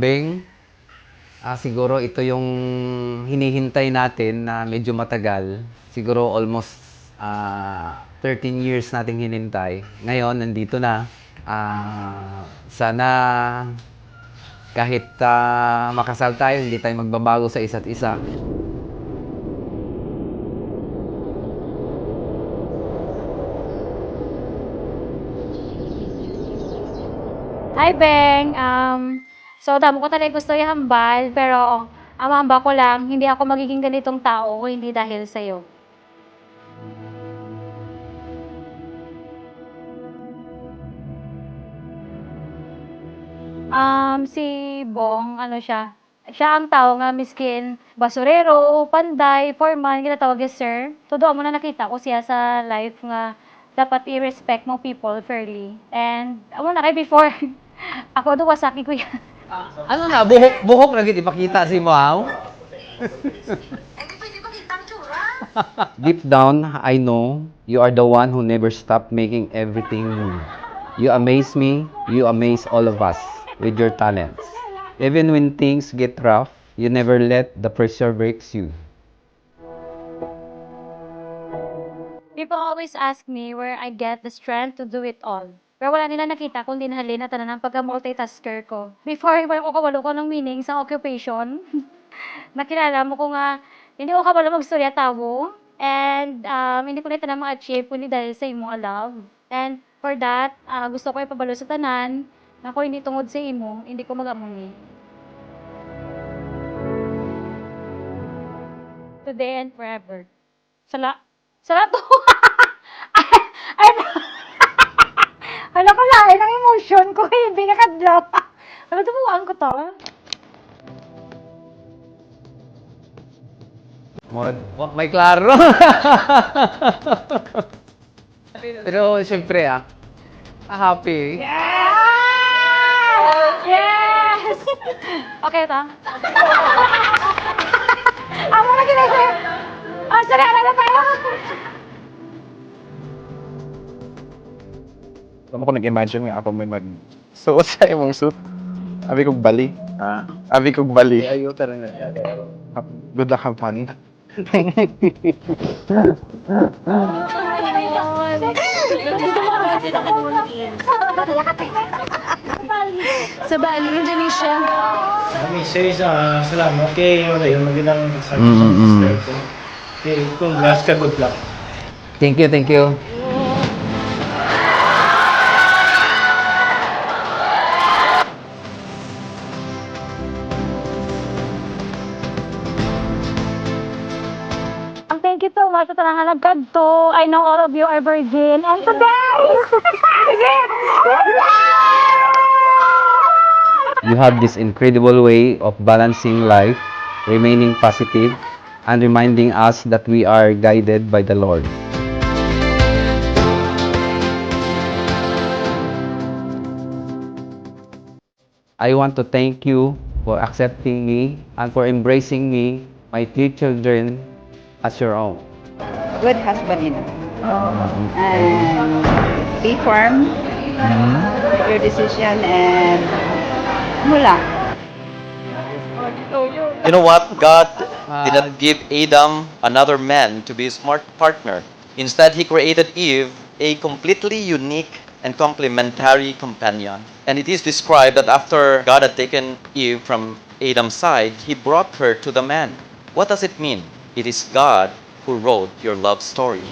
Beng, siguro ito yung hinihintay natin na medyo matagal. Siguro almost 13 years nating hinintay. Ngayon, nandito na. Sana kahit makasal tayo, hindi tayo magbabago sa isa't isa. Hi, Beng. Damo ko talaga gusto ihambal, pero ang hamba ko lang, hindi ako magiging ganitong tao kung hindi dahil sa'yo. Si Bong, ano siya, siya ang tao nga miskin basurero, panday, foreman, ginatawag niya sir. Todo mo na nakita ko siya sa life nga dapat i-respect mo people fairly. And amo na kay before, ako do wasaki ko yan. Ano na, buhok na gid ipakita si Mau. Deep down, I know you are the one who never stopped making everything new. You amaze me, you amaze all of us with your talents. Even when things get rough, you never let the pressure breaks you. People always ask me where I get the strength to do it all. Pero wala nila nakita kung dinhalin na tanan ng pagka-multitasker ko. Before, wala ko kawalo ko ng meaning sa occupation. Nakilala mo ko nga, hindi ko kabalo magstorya tao. And hindi ko na tanan ma-achieve kundi dahil sa imong love. And for that, gusto ko ipabalo sa tanan na kung hindi tungod sa imo, hindi ko mag-amuni. Today and forever. Sala to. Ay, hala ko lain ang emotion ko, hindi nakadlaw. Hala, tumuan ko to. Wag may klaro. Pero siyempre happy. Yes! Okay ta? Amo na ginagawa. Sorry, ano na tayo? Alam ko nag-imagine nga ako may suot sa imong suit. Abi kog bali. Abi kog bali. Ayaw talaga. Good luck, have fun. Sa Bali, Indonesia. Kami, sir, salamat kay yung magandang sabi sa Mm-mm. sister ko. Okay, congrats ka, good luck. Thank you, thank you. Thank you so much sa tanang nagkadto. I know all of you are virgin. And today! You have this incredible way of balancing life, remaining positive, and reminding us that we are guided by the Lord. I want to thank you for accepting me and for embracing me, my three children, as your own. Good husband, and be firm your decision and mula. You know what? God did not give Adam another man to be his partner. Instead, he created Eve a completely unique and complementary companion. And it is described that after God had taken Eve from Adam's side, he brought her to the man. What does it mean? It is God who wrote your love story.